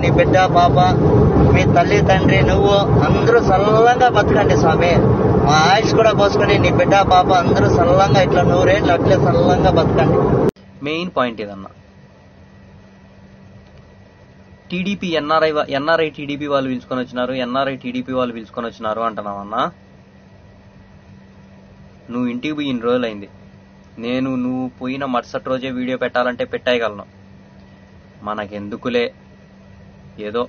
నీ బిడ్డ పాప, మీ తల్లి తండ్రి, నువ్వు అందరూ సల్లంగా బతకండి స్వామి. మా ఆయుష్ కూడా పోసుకొని నీ బిడ్డ పాప అందరూ సల్లంగా ఇట్లా 100 ఏళ్ళు అట్లే సల్లంగా బతకండి. మెయిన్ పాయింట్ ఏదన్నా, టీడీపీ ఎన్ఆర్ఐ టీడీపీ వాళ్ళు పిలుచుకొని వచ్చినారు, ఎన్ఆర్ఐ టీడీపీ వాళ్ళు పిలుచుకొని వచ్చినారు అంటున్నావన్నా. నువ్వు ఇంటికి పోయి ఇన్ని రోజులైంది. నువ్వు పోయిన మరుసటి రోజే వీడియో పెట్టాలంటే పెట్టేయగలను. మనకెందుకులే, ఏదో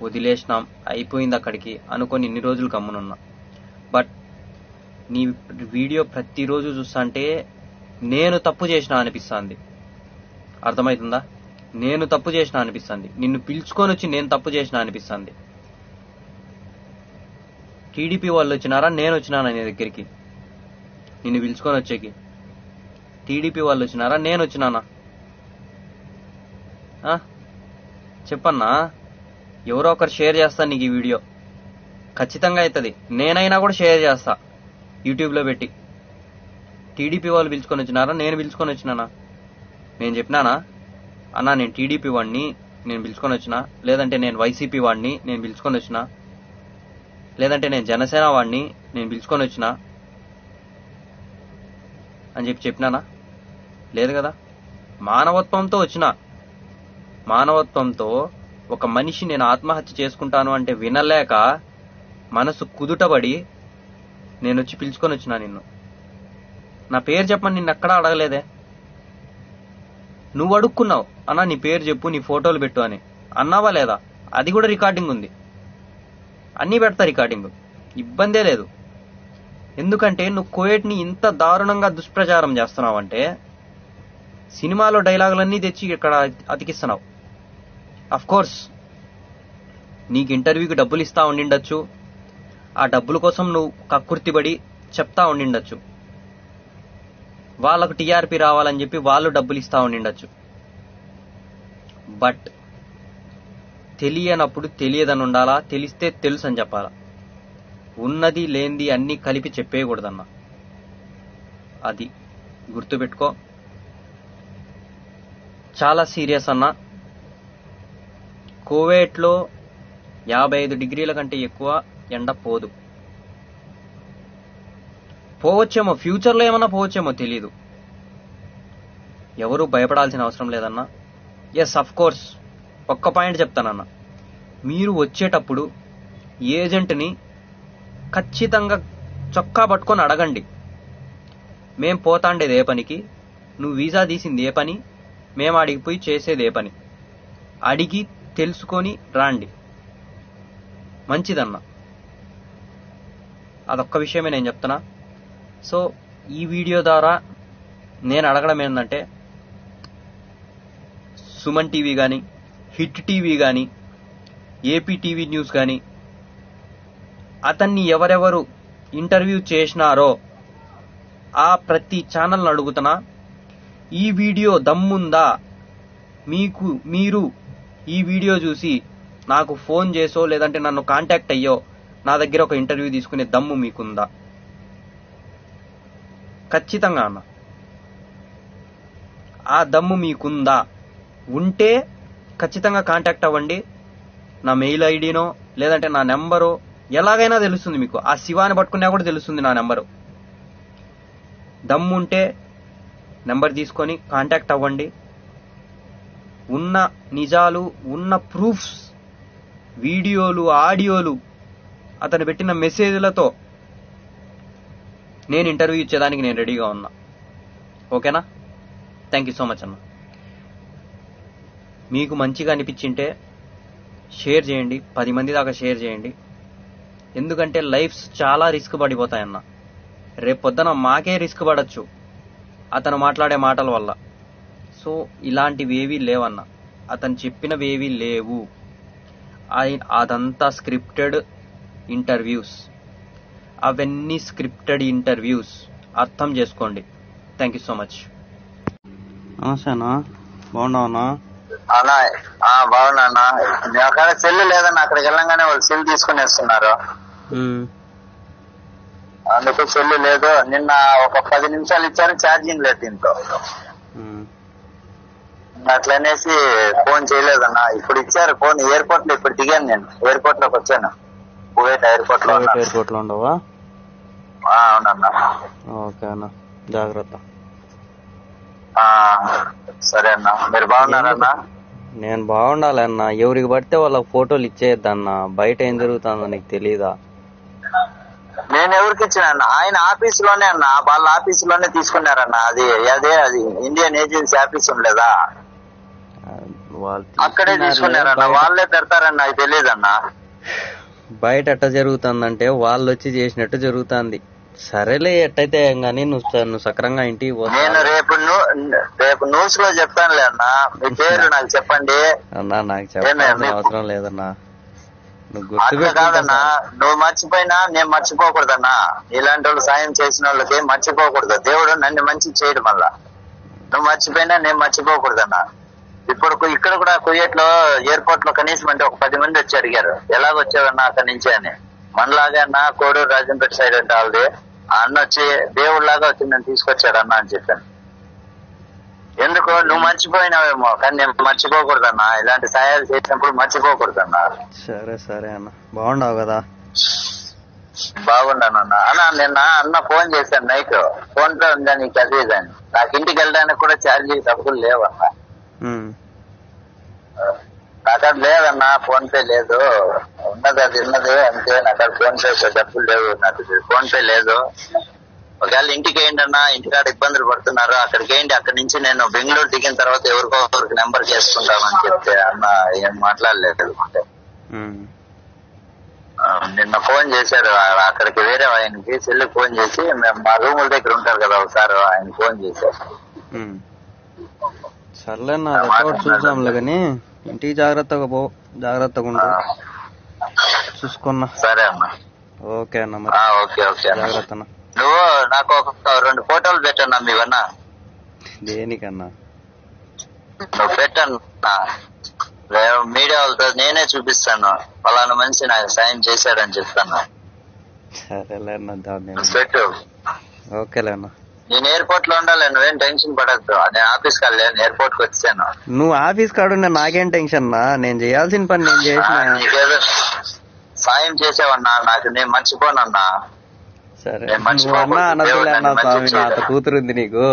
వదిలేసినాం, అయిపోయింది అక్కడికి అనుకొని ఇన్ని రోజులు గమ్మునున్నా. బట్ నీ వీడియో ప్రతిరోజు చూస్తుంటే నేను తప్పు చేసినా అనిపిస్తుంది. అర్థమవుతుందా? నేను తప్పు చేసినా అనిపిస్తుంది. నిన్ను పిలుచుకొని వచ్చి నేను తప్పు చేసినా అనిపిస్తుంది. టీడీపీ వాళ్ళు వచ్చినారా, నేను వచ్చినానా నీ దగ్గరికి నిన్ను పిలుచుకొని వచ్చేకి? టీడీపీ వాళ్ళు వచ్చినారా, నేను వచ్చినానా? చెప్పన్నా. ఎవరో ఒకరు షేర్ చేస్తా నీకు ఈ వీడియో, ఖచ్చితంగా అవుతుంది. నేనైనా కూడా షేర్ చేస్తా యూట్యూబ్లో పెట్టి. టీడీపీ వాళ్ళు పిలుచుకొని వచ్చినారా, నేను పిలుచుకొని వచ్చినానా? నేను చెప్పినానా అన్నా నేను టీడీపీ వాడిని నేను పిలుచుకొని వచ్చినా, లేదంటే నేను వైసీపీ వాడిని నేను పిలుచుకొని వచ్చినా, లేదంటే నేను జనసేన వాడిని నేను పిలుచుకొని వచ్చినా అని చెప్పినానా? లేదు కదా. మానవత్వంతో వచ్చిన, మానవత్వంతో ఒక మనిషి నేను ఆత్మహత్య చేసుకుంటాను అంటే వినలేక మనసు కుదుటబడి నేను వచ్చి పిలుచుకొని వచ్చినా నిన్ను. నా పేరు చెప్పమని నిన్ను ఎక్కడా అడగలేదే. నువ్వు అడుక్కున్నావు అన్నా నీ పేరు చెప్పు, నీ ఫోటోలు పెట్టు అని. అన్నావా లేదా? అది కూడా రికార్డింగ్ ఉంది, అన్నీ పెడతా రికార్డింగ్, ఇబ్బందే లేదు. ఎందుకంటే నువ్వు కోయేట్ని ఇంత దారుణంగా దుష్ప్రచారం చేస్తున్నావంటే సినిమాలో డైలాగులన్నీ తెచ్చి ఇక్కడ అతికిస్తున్నావు. అఫ్ కోర్స్ నీకు ఇంటర్వ్యూకి డబ్బులు ఇస్తా ఉండిండొచ్చు, ఆ డబ్బుల కోసం నువ్వు కక్కుర్తిపడి చెప్తా ఉండిండొచ్చు, వాళ్ళకు టీఆర్పీ రావాలని చెప్పి వాళ్ళు డబ్బులు ఇస్తా ఉండిండొచ్చు. బట్ తెలియనప్పుడు తెలియదని ఉండాలా, తెలిస్తే తెలుసు అని చెప్పాలా. ఉన్నది లేనిది అన్నీ కలిపి చెప్పేయకూడదన్నా. అది గుర్తుపెట్టుకో. చాలా సీరియస్ అన్నా. కువైట్లో 55 డిగ్రీల కంటే ఎక్కువ ఎండ పోవచ్చేమో, ఫ్యూచర్లో ఏమన్నా పోవచ్చేమో తెలీదు. ఎవరు భయపడాల్సిన అవసరం లేదన్నా. ఎస్, అఫ్ కోర్స్ ఒక్క పాయింట్ చెప్తానన్నా. మీరు వచ్చేటప్పుడు ఏజెంట్ని ఖచ్చితంగా చొక్కా పట్టుకొని అడగండి, మేం పోతాండేది ఏ పనికి, నువ్వు వీసా తీసింది ఏ పని, మేము అడిగి పోయి చేసేది ఏ పని, అడిగి తెలుసుకొని రాండి. మంచిదన్నా. అదొక్క విషయమే నేను చెప్తున్నా. సో ఈ వీడియో ద్వారా నేను అడగడం ఏంటంటే, సుమన్ టీవీ కానీ, హిట్ టీవీ కానీ, ఏపీ టీవీ న్యూస్ కానీ అతన్ని ఎవరెవరు ఇంటర్వ్యూ చేసినారో ఆ ప్రతి ఛానల్ని అడుగుతున్నా, ఈ వీడియో దమ్ముందా మీరు ఈ వీడియో చూసి నాకు ఫోన్ చేసో లేదంటే నన్ను కాంటాక్ట్ అయ్యో నా దగ్గర ఒక ఇంటర్వ్యూ తీసుకునే దమ్ము మీకుందా? ఖచ్చితంగా అన్న, ఆ దమ్ము మీకుందా? ఉంటే ఖచ్చితంగా కాంటాక్ట్ అవ్వండి. నా మెయిల్ ఐడినో లేదంటే నా నెంబరో ఎలాగైనా తెలుస్తుంది మీకు. ఆ శివాని పట్టుకున్నా కూడా తెలుస్తుంది నా నెంబరు. దమ్ముంటే నెంబర్ తీసుకొని కాంటాక్ట్ అవ్వండి. ఉన్న నిజాలు, ఉన్న ప్రూఫ్స్, వీడియోలు, ఆడియోలు, అతను పెట్టిన మెసేజ్లతో నేను ఇంటర్వ్యూ ఇచ్చేదానికి నేను రెడీగా ఉన్నా. ఓకేనా? థ్యాంక్ యూ సో మచ్ అన్న. మీకు మంచిగా అనిపించింటే షేర్ చేయండి, 10 మంది దాకా షేర్ చేయండి. ఎందుకంటే లైఫ్స్ చాలా రిస్క్ పడిపోతాయన్న. రేపొద్దున మాకే రిస్క్ పడచ్చు అతను మాట్లాడే మాటల వల్ల. సో ఇలాంటివి ఏవీ లేవన్న, అతను చెప్పినవేవీ లేవు. అదంతా స్క్రిప్టెడ్ ఇంటర్వ్యూస్, అవన్నీ స్క్రిప్టెడ్ ఇంటర్వ్యూస్. అర్థం చేసుకోండి. Thank you so much. నమస్తే అన్న, బాగున్నావన్నా? అన్నా బాగున్నా అన్న. అక్కడ సెల్ లేదన్న, అక్కడికి వెళ్ళంగానే వాళ్ళు సెల్ తీసుకుని వేస్తున్నారు, అందుకు సెల్ లేదు. నిన్న ఒక 10 నిమిషాలు ఇచ్చారు, ఛార్జింగ్ లేదు దీంట్లో. అట్లనేసి ఫోన్ చేయలేదన్న. ఇప్పుడు ఇచ్చారు ఫోన్ ఎయిర్పోర్ట్ లో. ఇప్పుడు దిగాను, నేను ఎయిర్పోర్ట్ లోకి వచ్చాను. కువైట్ ఎయిర్పోర్ట్ లో. ఎయిర్పోర్ట్ లో ఉండవా? అవునన్నా. ఓకే అన్న, జాగ్రత్త. సరే అన్న. మీరు బాగున్నారన్నా? నేను బాగుండాలి అన్న. ఎవరికి పడితే వాళ్ళకి ఫోటోలు ఇచ్చేయద్దన్న. బయట ఏం జరుగుతుందో నీకు తెలీదా? నేను ఎవరికి ఇచ్చిన అన్న? ఆయన ఆఫీస్ లోనే అన్న, వాళ్ళ ఆఫీస్ లోనే తీసుకున్నారన్న. అది ఇండియన్ ఏజెన్సీ ఆఫీస్ ఉండలేదా, అక్కడే తీసుకున్నారన్న. వాళ్ళే పెడతారన్న, అది తెలియదన్న. బయట ఎట్ట జరుగుతుందంటే వాళ్ళు వచ్చి చేసినట్టు జరుగుతుంది. సరేలే, ఎట్టయితే గానీ నువ్వు సక్రంగా ఇంటికి పో. నేను రేపు న్యూస్ లో చెప్తానులే అన్న. మీ పేరు నాకు చెప్పండి అన్నా. నాకు చెప్పాల్సిన అవసరం లేదన్నా. అట్లా కాదన్నా, నువ్వు మర్చిపోయినా నేను మర్చిపోకూడదన్నా. ఇలాంటి వాళ్ళు సాయం చేసిన వాళ్ళకి మర్చిపోకూడదు. దేవుడు నన్ను మంచి చేయడు. మళ్ళా నువ్వు మర్చిపోయినా నేను మర్చిపోకూడదన్నా. ఇప్పుడు ఇక్కడ కూడా కువైట్ లో ఎయిర్పోర్ట్ లో కనీసం అంటే ఒక 10 మంది వచ్చి అడిగారు, ఎలాగొచ్చావన్నా అక్కడి నుంచి అని. మనలాగే అన్న కోడూరు రాజంపేట సైడ్ అంటే వాళ్ళది. ఆ అన్న వచ్చి దేవుడిలాగా వచ్చి నన్ను తీసుకొచ్చాడు అన్న అని చెప్పాను. ఎందుకు నువ్వు మర్చిపోయినావేమో, కానీ నేను మర్చిపోకూడదన్నా. ఇలాంటి సహాయాలు చేసినప్పుడు మర్చిపోకూడదన్నా. సరే సరే అన్న, బాగుండవు కదా? బాగున్నానన్నా. అన్న నిన్న అన్న ఫోన్ చేశాను నైట్. ఫోన్ పే ఉందా నీకు అది ఇదని. నాకు ఇంటికి వెళ్ళడానికి కూడా ఛార్జీ డబ్బులు లేవన్నా. నాకు అది లేదన్నా, ఫోన్ పే లేదు. ఉన్నది అది ఉన్నది అంతే. నాకు అది ఫోన్ పే డబ్బులు లేవు. నాకు ఫోన్ పే లేదు. ఒకవేళ ఇంటికి వేయండి అన్న, ఇంటికాడ ఇబ్బందులు పడుతున్నారు, అక్కడికి వేయండి. అక్కడి నుంచి నేను బెంగళూరు దిగిన తర్వాత ఎవరికొకరికి నెంబర్ చేసుకుంటామని చెప్తే అన్న ఏం మాట్లాడలేదు. నిన్న ఫోన్ చేశారు అక్కడికి, వేరే ఆయనకి చెల్లికి ఫోన్ చేసి, మేము మా రూముల దగ్గర ఉంటారు కదా ఒకసారి, ఆయన ఫోన్ చేశారు. సర్లే అన్న, చూసాంలే కానీ ఇంటికి జాగ్రత్తగా పో, జాగ్రత్తగా ఉండు, చూసుకున్నా. సరే అన్న. ఓకే అన్న, ఓకే ఓకే జాగ్రత్త అన్న. నువ్వు నాకు ఒక 2 ఫోటోలు పెట్టన్నా మీవన్నా. దేనికన్నా? నువ్వు పెట్టన్నా, మీడియా వాళ్ళతో నేనే చూపిస్తాను. పలానా మనిషి నాకు సాయం చేశాడని చెప్తాను. సరేలే అన్న, పెట్టు. ఓకేలే అన్న. నేను ఎయిర్పోర్ట్ లో ఉండాలి, నువ్వేం టెన్షన్ పడద్దు. నేను ఆఫీస్ కాదు, ఎయిర్పోర్ట్ కి వచ్చాను. నువ్వు ఆఫీస్ కాడున్నా నాకేం టెన్షన్ నా? నేను చేయాల్సిన పని నేను చేసిన. నీకేదో సాయం చేసావన్నా, నాకు నేను మర్చిపోనన్నా. సరే నువ్వు అన్నా అనదులే అన్న స్వామి, నా కూతురు ఉంది నీకు.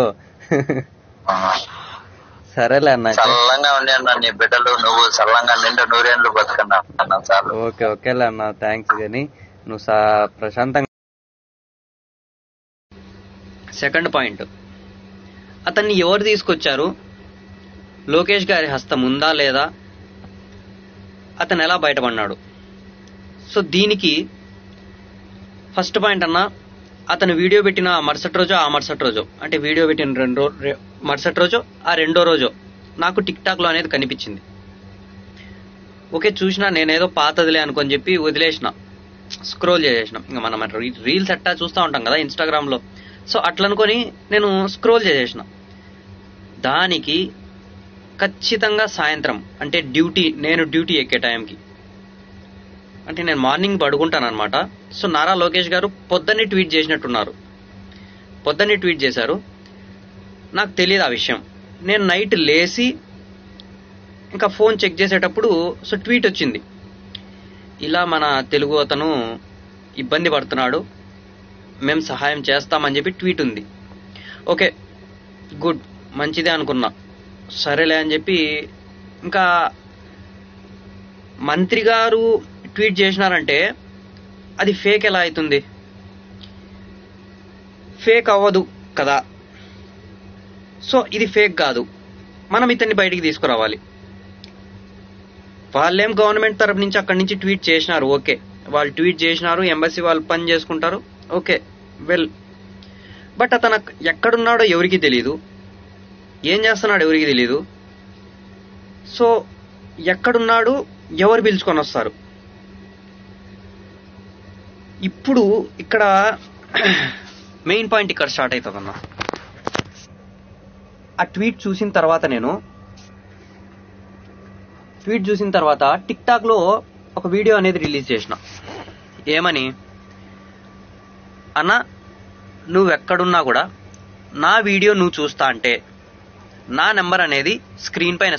సరేలే అన్న, చల్లంగా ఉండి అన్న నీ బిడ్డలు, నువ్వు చల్లంగా నిండు 100 ఏళ్ళు బతుకన్నా అన్న. చాలు. ఓకేలే అన్న, థ్యాంక్స్. కానీ నువ్వు ప్రశాంతంగా. సెకండ్ పాయింట్, అతన్ని ఎవరు తీసుకొచ్చారు? లోకేష్ గారి హస్తం ఉందా లేదా? అతను ఎలా బయటపడినాడు? సో దీనికి ఫస్ట్ పాయింట్ అన్న, అతను వీడియో పెట్టిన మరుసటి రోజు అంటే వీడియో పెట్టిన మరుసటి రోజు ఆ రెండో రోజు నాకు టిక్ టాక్ లో అనేది కనిపించింది. ఓకే, చూసినా నేనేదో పాతదిలే అనుకొని చెప్పి వదిలేసిన, స్క్రోల్ చేసేసినాం. ఇంకా మనం రీల్స్ అట్టా చూస్తూ ఉంటాం కదా ఇన్స్టాగ్రామ్ లో. సో అట్లా అనుకొని నేను స్క్రోల్ చేసేసిన. దానికి ఖచ్చితంగా సాయంత్రం అంటే నేను డ్యూటీ ఎక్కే టైంకి, అంటే నేను మార్నింగ్ పడుకుంటాను అనమాట. సో నారా లోకేష్ గారు పొద్దున్నే ట్వీట్ చేసినట్టున్నారు. పొద్దున్నే ట్వీట్ చేశారు, నాకు తెలియదు ఆ విషయం. నేను నైట్ లేచి ఇంకా ఫోన్ చెక్ చేసేటప్పుడు సో ట్వీట్ వచ్చింది, ఇలా మన తెలుగు అతను ఇబ్బంది పడుతున్నాడు, మేము సహాయం చేస్తామని చెప్పి ట్వీట్ ఉంది. ఓకే గుడ్, మంచిదే అనుకున్నా. సరేలే అని చెప్పి ఇంకా మంత్రి గారు ట్వీట్ చేసినారంటే అది ఫేక్ ఎలా అవుతుంది? ఫేక్ అవ్వదు కదా. సో ఇది ఫేక్ కాదు, మనం ఇతన్ని బయటికి తీసుకురావాలి. వాళ్ళేం గవర్నమెంట్ తరపు నుంచి అక్కడి నుంచి ట్వీట్ చేసినారు, ఓకే, వాళ్ళు ట్వీట్ చేసినారు, ఎంబసీ వాళ్ళు పని చేసుకుంటారు, ఓకే వెల్. బట్ అతను ఎక్కడున్నాడో ఎవరికి తెలీదు, ఏం చేస్తున్నాడో ఎవరికి తెలీదు. సో ఎక్కడున్నాడు, ఎవరు పిలుచుకొని వస్తారు? ఇప్పుడు ఇక్కడ మెయిన్ పాయింట్ ఇక్కడ స్టార్ట్ అవుతుందన్న. ఆ ట్వీట్ చూసిన తర్వాత టిక్ టాక్ లో ఒక వీడియో అనేది రిలీజ్ చేసిన. ఏమని? అన్న నువ్వెక్కడున్నా కూడా నా వీడియో నువ్వు చూస్తా అంటే నా నెంబర్ అనేది స్క్రీన్ పైన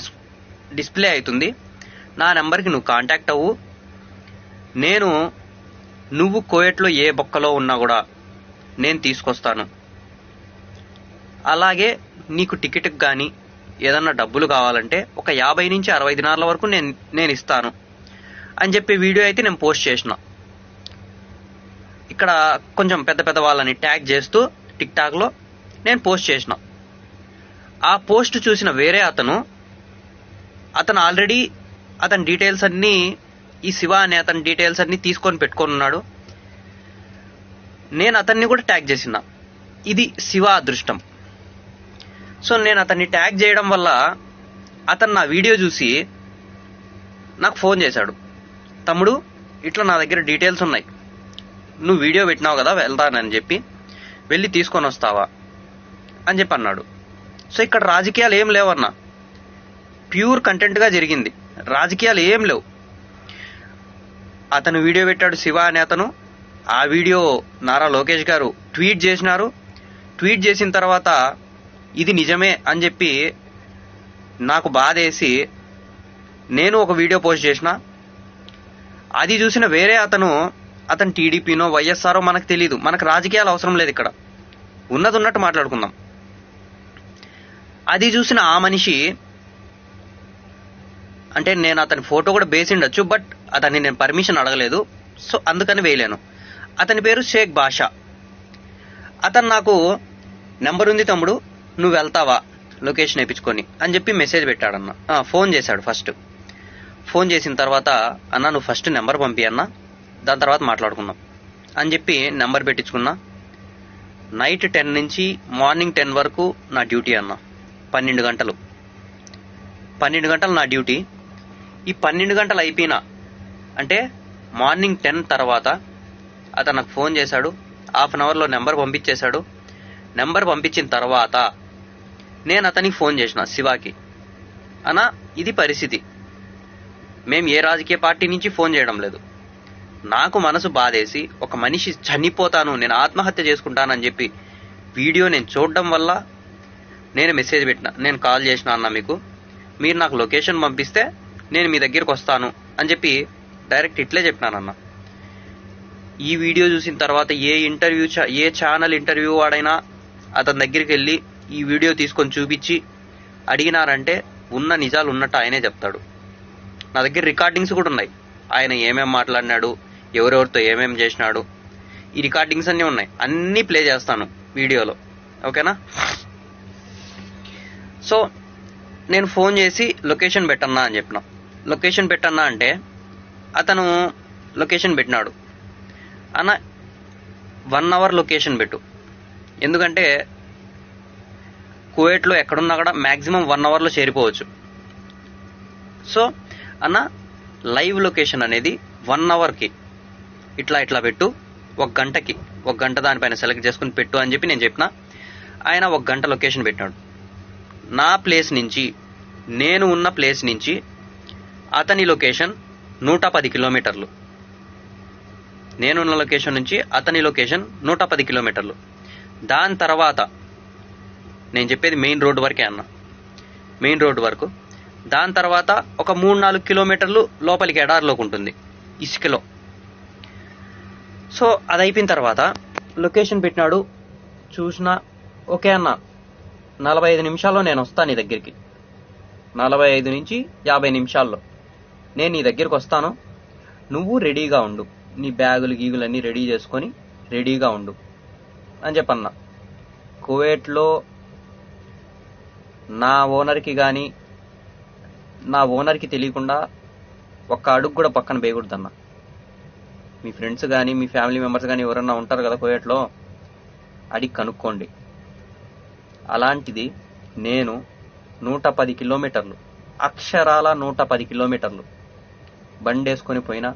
డిస్ప్లే అవుతుంది. నా నెంబర్కి నువ్వు కాంటాక్ట్ అవ్వు. నువ్వు కోయట్లో ఏ బొక్కలో ఉన్నా కూడా నేను తీసుకొస్తాను. అలాగే నీకు టికెట్కి కానీ ఏదన్నా డబ్బులు కావాలంటే ఒక 50 నుంచి 60 దినాల వరకు నేను ఇస్తాను అని చెప్పి వీడియో అయితే నేను పోస్ట్ చేసిన. ఇక్కడ కొంచెం పెద్ద పెద్ద వాళ్ళని ట్యాగ్ చేస్తూ టిక్టాక్లో నేను పోస్ట్ చేసిన. ఆ పోస్ట్ చూసిన వేరే అతను ఆల్రెడీ అతని డీటెయిల్స్ అన్నీ, ఈ శివ అనే అతని డీటెయిల్స్ అన్నీ తీసుకొని పెట్టుకొని ఉన్నాడు. నేను అతన్ని కూడా ట్యాగ్ చేసిన. ఇది శివ అదృష్టం. సో నేను అతన్ని ట్యాగ్ చేయడం వల్ల అతను నా వీడియో చూసి నాకు ఫోన్ చేశాడు. తమ్ముడు, ఇట్లా నా దగ్గర డీటెయిల్స్ ఉన్నాయి, నువ్వు వీడియో పెట్టినావు కదా, వెళ్తానని చెప్పి వెళ్ళి తీసుకొని వస్తావా అని చెప్పి అన్నాడు. సో ఇక్కడ రాజకీయాలు ఏం లేవన్నా, ప్యూర్ కంటెంట్గా జరిగింది. రాజకీయాలు ఏం లేవు. అతను వీడియో పెట్టాడు, శివ అనే అతను. ఆ వీడియో నారా లోకేష్ గారు ట్వీట్ చేసినారు. ట్వీట్ చేసిన తర్వాత ఇది నిజమే అని చెప్పి నాకు బాధేసి నేను ఒక వీడియో పోస్ట్ చేసిన. అది చూసిన వేరే అతను టీడీపీనో వైఎస్ఆరో మనకు తెలీదు. మనకు రాజకీయాలు అవసరం లేదు, ఇక్కడ ఉన్నది ఉన్నట్టు మాట్లాడుకుందాం. అది చూసిన ఆ మనిషి, అంటే నేను అతని ఫోటో కూడా వేసిండొచ్చు, బట్ అతన్ని నేను పర్మిషన్ అడగలేదు, సో అందుకని వేయలేను. అతని పేరు షేక్ బాషా. అతను నాకు నెంబర్ ఉంది తమ్ముడు, నువ్వు వెళ్తావా లొకేషన్ వేయించుకొని అని చెప్పి మెసేజ్ పెట్టాడన్న. ఫోన్ చేశాడు. ఫస్ట్ ఫోన్ చేసిన తర్వాత, అన్న నువ్వు ఫస్ట్ నెంబర్ పంపి అన్న, దాని తర్వాత మాట్లాడుకుందాం అని చెప్పి నెంబర్ పెట్టించుకున్నా. నైట్ 10 నుంచి మార్నింగ్ 10 వరకు నా డ్యూటీ అన్న. 12 గంటలు నా డ్యూటీ. ఈ 12 గంటలు అయిపోయినా అంటే మార్నింగ్ 10 తర్వాత అతను నాకు ఫోన్ చేశాడు. హాఫ్ అన్ అవర్లో నెంబర్ పంపించేశాడు. నెంబర్ పంపించిన తర్వాత నేను అతనికి ఫోన్ చేసిన, శివాకి. అన్న ఇది పరిస్థితి, మేము ఏ రాజకీయ పార్టీ నుంచి ఫోన్ చేయడం లేదు. నాకు మనసు బాధేసి ఒక మనిషి చనిపోతాను, నేను ఆత్మహత్య చేసుకుంటానని చెప్పి వీడియో నేను చూడడం వల్ల నేను మెసేజ్ పెట్టిన, నేను కాల్ చేసిన అన్న మీకు, మీరు నాకు లొకేషన్ పంపిస్తే నేను మీ దగ్గరికి వస్తాను అని చెప్పి డైరెక్ట్ ఇట్లే చెప్పినానన్న. ఈ వీడియో చూసిన తర్వాత ఏ ఛానల్ ఇంటర్వ్యూ వాడైనా అతని దగ్గరికి వెళ్ళి ఈ వీడియో తీసుకొని చూపించి అడిగినారంటే ఉన్న నిజాలు ఉన్నట్టు ఆయనే చెప్తాడు. నా దగ్గర రికార్డింగ్స్ కూడా ఉన్నాయి, ఆయన ఏమేం మాట్లాడినాడు, ఎవరెవరితో ఏమేం చేసినాడు, ఈ రికార్డింగ్స్ అన్నీ ఉన్నాయి. అన్నీ ప్లే చేస్తాను వీడియోలో, ఓకేనా? సో నేను ఫోన్ చేసి లొకేషన్ పెట్టన్నా అని చెప్పిన. లొకేషన్ పెట్టన్నా అంటే అతను లొకేషన్ పెట్టినాడు. అన్న 1 అవర్ లొకేషన్ పెట్టు, ఎందుకంటే కువైట్లో ఎక్కడున్నా కూడా మ్యాక్సిమం 1 అవర్లో చేరిపోవచ్చు. సో అన్న లైవ్ లొకేషన్ అనేది 1 అవర్కి ఇట్లా పెట్టు, 1 గంటకి 1 గంట దానిపైన సెలెక్ట్ చేసుకుని పెట్టు అని చెప్పి నేను చెప్పిన. ఆయన 1 గంట లొకేషన్ పెట్టినాడు. నా ప్లేస్ నుంచి, నేను ఉన్న ప్లేస్ నుంచి అతని లొకేషన్ 110 కిలోమీటర్లు. నేనున్న లొకేషన్ నుంచి అతని లొకేషన్ 110 కిలోమీటర్లు. దాని తర్వాత నేను చెప్పేది మెయిన్ రోడ్ వరకే అన్న, మెయిన్ రోడ్ వరకు. దాని తర్వాత ఒక 3-4 కిలోమీటర్లు లోపలికి ఎడారిలోకి ఉంటుంది, ఇసుకలో. సో అది అయిపోయిన తర్వాత లొకేషన్ పెట్టినాడు, చూసిన. ఓకే అన్న, 45 నిమిషాల్లో నేను వస్తాను నీ దగ్గరికి, 45 నుంచి 50 నిమిషాల్లో నేను నీ దగ్గరికి వస్తాను, నువ్వు రెడీగా ఉండు, నీ బ్యాగులు గీగులు అన్నీ రెడీ చేసుకొని రెడీగా ఉండు అని చెప్పన్నా. కువైట్లో నా ఓనర్కి కానీ నా ఓనర్కి తెలియకుండా ఒక్క అడుగు కూడా పక్కన వేయకూడదన్న. మీ ఫ్రెండ్స్ కానీ మీ ఫ్యామిలీ మెంబర్స్ కానీ ఎవరన్నా ఉంటారు కదా కువైట్లో, అడిగి కనుక్కోండి. అలాంటిది నేను 110 కిలోమీటర్లు, అక్షరాల 110 కిలోమీటర్లు బండి వేసుకొని పోయినా.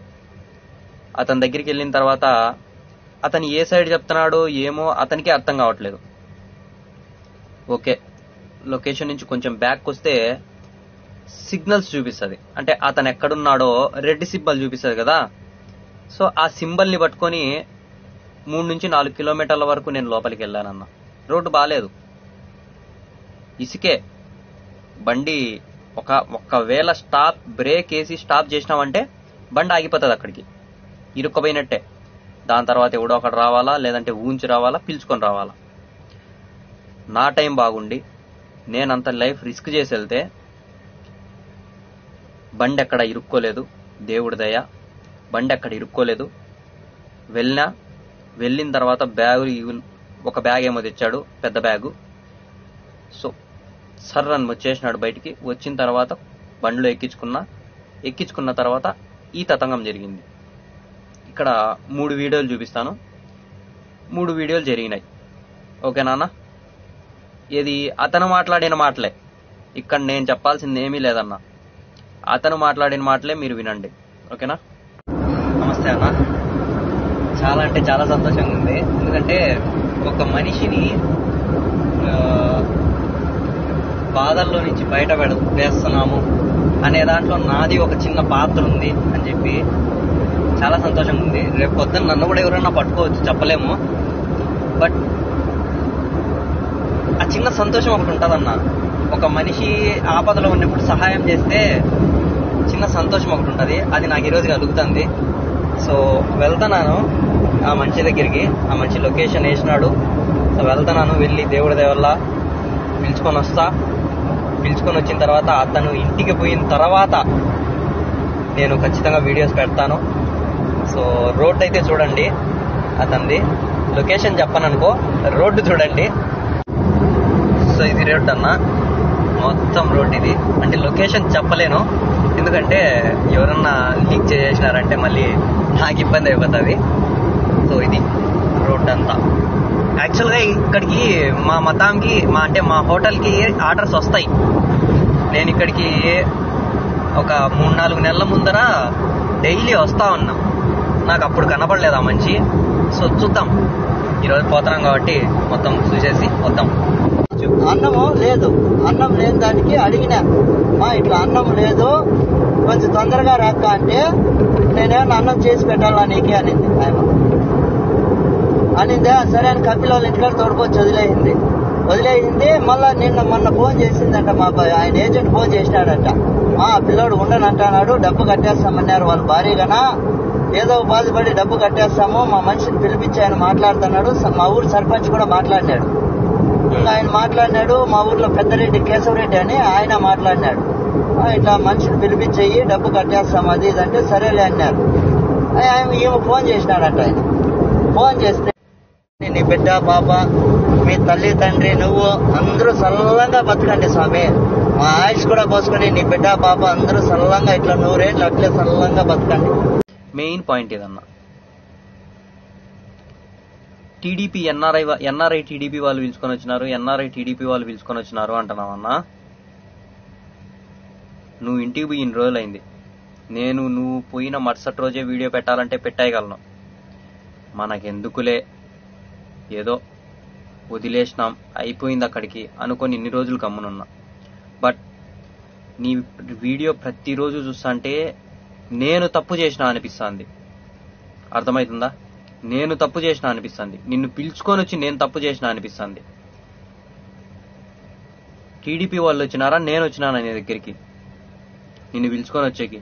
అతని దగ్గరికి వెళ్ళిన తర్వాత అతను ఏ సైడ్ చెప్తున్నాడో ఏమో అతనికే అర్థం కావట్లేదు. ఓకే, లొకేషన్ నుంచి కొంచెం బ్యాక్ వస్తే సిగ్నల్స్ చూపిస్తుంది, అంటే అతను ఎక్కడున్నాడో రెడ్ సింబల్ చూపిస్తుంది కదా. సో ఆ సింబల్ని పట్టుకొని 3 నుంచి 4 కిలోమీటర్ల వరకు నేను లోపలికి వెళ్ళానన్న. రోడ్డు బాగాలేదు, ఇసుకే, బండి ఒకవేళ బ్రేక్ వేసి స్టాప్ చేసినామంటే బండి ఆగిపోతుంది, అక్కడికి ఇరుక్కుపోయినట్టే. దాని తర్వాత ఎవడో ఒకటి రావాలా, లేదంటే ఊంచి రావాలా, పిలుచుకొని రావాలా. నా టైం బాగుండి నేనంత లైఫ్ రిస్క్ చేసి వెళ్తే బండి ఎక్కడ ఇరుక్కోలేదు, దేవుడి దయ బండి ఎక్కడ ఇరుక్కోలేదు. వెళ్ళిన తర్వాత ఒక బ్యాగ్ ఏమో తెచ్చాడు, పెద్ద బ్యాగు. సో సర్రని వచ్చేసినాడు బయటికి. వచ్చిన తర్వాత బండిలో ఎక్కించుకున్న తర్వాత ఈ తతంగం జరిగింది. ఇక్కడ 3 వీడియోలు చూపిస్తాను, 3 వీడియోలు జరిగినాయి. ఓకే నాన్న, ఇది అతను మాట్లాడిన మాటలే, ఇక్కడ నేను చెప్పాల్సింది ఏమీ లేదన్నా. అతను మాట్లాడిన మాటలే మీరు వినండి, ఓకేనా? నమస్తే అన్న. చాలా అంటే చాలా సంతోషంగా ఉంది, ఎందుకంటే ఒక మనిషిని బాధల్లో నుంచి బయట వేస్తున్నాము అనే దాంట్లో నాది ఒక చిన్న పాత్ర ఉంది అని చెప్పి చాలా సంతోషంగా ఉంది. రేపు పొద్దున్న నన్ను కూడా ఎవరైనా పట్టుకోవచ్చు, చెప్పలేము. బట్ ఆ చిన్న సంతోషం ఒకటి ఉంటుందన్న. ఒక మనిషి ఆపదలో ఉన్నప్పుడు సహాయం చేస్తే చిన్న సంతోషం ఒకటి ఉంటుంది, అది నాకు ఈరోజు కలుగుతుంది. సో వెళ్తున్నాను ఆ మనిషి దగ్గరికి. ఆ మనిషి లొకేషన్ వేసినాడు. సో వెళ్తున్నాను, వెళ్ళి దేవుడి దేవల్ల పిలుచుకొని వచ్చిన తర్వాత అతను ఇంటికి పోయిన తర్వాత నేను ఖచ్చితంగా వీడియోస్ పెడతాను. సో రోడ్డు అయితే చూడండి, అతనిది లొకేషన్ చెప్పననుకో, రోడ్డు చూడండి. సో ఇది రోడ్డు అన్న, మొత్తం రోడ్ ఇది. అంటే లొకేషన్ చెప్పలేను, ఎందుకంటే ఎవరన్నా లీక్ చేసినారంటే మళ్ళీ నాకు ఇబ్బంది అయిపోతుంది. సో ఇది రోడ్ అంతా. యాక్చువల్గా ఇక్కడికి మా మతాంకి మా హోటల్కి ఆర్డర్స్ వస్తాయి. నేను ఇక్కడికి ఒక 3-4 నెలల ముందర డైలీ వస్తా ఉన్నా. నాకు అప్పుడు కనపడలేదు ఆ మనిషి. సో చూద్దాం, ఈరోజు పోతున్నాం కాబట్టి మొత్తం చూసేసి వద్దాం. అన్నము లేదు, అన్నం లేని దానికి అడిగినా, మా ఇట్లా అన్నం లేదు కొంచెం తొందరగా రాక అంటే నేనేమన్నా అన్నం చేసి పెట్టాలా నీకే అనింది ఆయన. అనిందే సరే అని కపిల వాళ్ళ ఇంటికాడ తోడుకొచ్చి వదిలేయింది. మళ్ళా మొన్న ఫోన్ చేసిందంట, మా ఆయన ఏజెంట్ ఫోన్ చేసినాడంట. ఆ పిల్లోడు ఉండనంటున్నాడు, డబ్బు కట్టేస్తామన్నారు వాళ్ళ భారీగానా, ఏదో బాధపడి డబ్బు కట్టేస్తాము, మా మనిషిని పిలిపించి ఆయన మాట్లాడుతున్నాడు. మా ఊరు సర్పంచ్ కూడా మాట్లాడినాడు. ఆయన మాట్లాడినాడు, మా ఊర్లో పెద్దరెడ్డి కేశవరెడ్డి అని ఆయన మాట్లాడినాడు. ఇట్లా మనిషిని పిలిపించేయి, డబ్బు కట్టేస్తాం అది ఇదంటే సరేలే అన్నారు. ఈమె ఫోన్ చేసినాడంట. ఆయన ఫోన్ చేస్తే నీ బిడ్డ పాప, మీ తల్లి తండ్రి నువ్వు అందరూ సల్లంగా బతకండి స్వామి, మా ఆయుష్ కూడా పోసుకొని నీ బిడ్డ పాప అందరూ సల్లంగా ఇట్లా 100 ఏళ్ళు అట్లే సల్లంగా బతకండి. మెయిన్ పాయింట్ ఏదన్నా, టీడీపీ ఎన్ఆర్ఐ టీడీపీ వాళ్ళు పిలుచుకొని వచ్చినారు, ఎన్ఆర్ఐ టీడీపీ వాళ్ళు పిలుచుకొని వచ్చినారు అంటున్నావన్నా. నువ్వు ఇంటికి పోయి 2 రోజులు అయింది. నువ్వు పోయిన మరుసటి రోజే వీడియో పెట్టాలంటే పెట్టేయగలను. మనకెందుకులే, ఏదో వదిలేసినాం అయిపోయింది అక్కడికి అనుకొని ఇన్ని రోజులు గమ్మునున్నా. బట్ నీ వీడియో ప్రతిరోజు చూస్తుంటే నేను తప్పు చేసినా అనిపిస్తుంది. అర్థమవుతుందా? నేను తప్పు చేసినా అనిపిస్తుంది. నిన్ను పిలుచుకొని వచ్చి నేను తప్పు చేసినా అనిపిస్తుంది. టీడీపీ వాళ్ళు వచ్చినారా, నేను వచ్చినానా నీ దగ్గరికి నిన్ను పిలుచుకొని వచ్చేకి?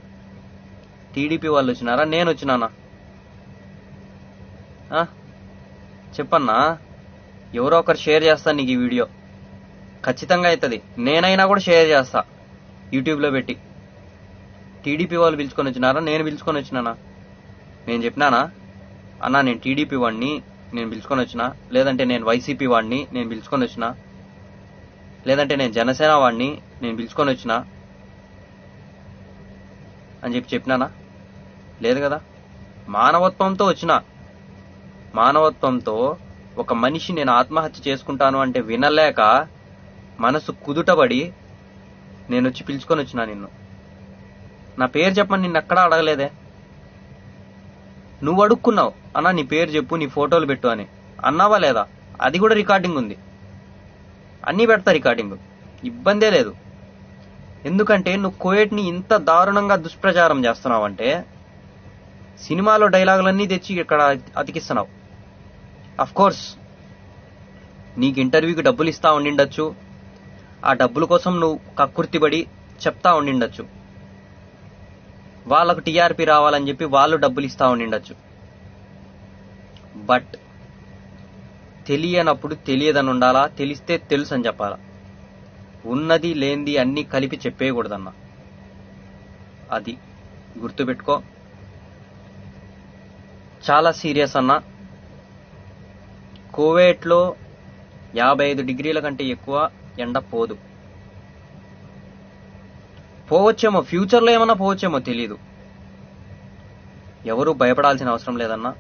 టీడీపీ వాళ్ళు వచ్చినారా, నేను వచ్చినానా? చెప్పన్నా, ఎవరో ఒకరు షేర్ చేస్తా నీకు ఈ వీడియో, ఖచ్చితంగా అవుతుంది. నేనైనా కూడా షేర్ చేస్తా యూట్యూబ్లో పెట్టి. టీడీపీ వాళ్ళు పిలుచుకొని వచ్చినారా, నేను పిలుచుకొని వచ్చినానా? నేను చెప్పినానా అన్నా నేను టీడీపీ వాడిని నేను పిలుచుకొని వచ్చినా, లేదంటే నేను వైసీపీ వాడిని నేను పిలుచుకొని వచ్చినా, లేదంటే నేను జనసేన వాడిని నేను పిలుచుకొని వచ్చినా అని చెప్పినానా? లేదు కదా. మానవత్వంతో వచ్చినా, మానవత్వంతో ఒక మనిషి నేను ఆత్మహత్య చేసుకుంటాను అంటే వినలేక మనసు కుదుటబడి నేను వచ్చి పిలుచుకొని వచ్చినా నిన్ను. నా పేరు చెప్పని నిన్ను ఎక్కడా అడగలేదే. నువ్వు అడుక్కున్నావు అన్నా నీ పేరు చెప్పు, నీ ఫోటోలు పెట్టు అని. అన్నావా లేదా? అది కూడా రికార్డింగ్ ఉంది, అన్నీ పెడతా రికార్డింగ్, ఇబ్బందే లేదు. ఎందుకంటే నువ్వు కోయేట్ని ఇంత దారుణంగా దుష్ప్రచారం చేస్తున్నావంటే సినిమాలో డైలాగులన్నీ తెచ్చి ఇక్కడ అతికిస్తున్నావు. అఫ్ కోర్స్ నీకు ఇంటర్వ్యూకి డబ్బులు ఇస్తా ఉండిండొచ్చు, ఆ డబ్బుల కోసం నువ్వు కక్కుర్తిపడి చెప్తా ఉండిండొచ్చు, వాళ్ళకు టీఆర్పీ రావాలని చెప్పి వాళ్ళు డబ్బులు ఇస్తా ఉండిండొచ్చు. బట్ తెలియనప్పుడు తెలియదని ఉండాలా, తెలిస్తే తెలుసు అని చెప్పాలా. ఉన్నది లేనిది అన్నీ కలిపి చెప్పేయకూడదన్నా. అది గుర్తుపెట్టుకో. చాలా సీరియస్ అన్నా. కువైట్లో 55 డిగ్రీల కంటే ఎక్కువ ఎండ పోదు. పోవచ్చేమో, ఫ్యూచర్లో ఏమన్నా పోవచ్చేమో తెలీదు. ఎవరు భయపడాల్సిన అవసరం లేదన్నా.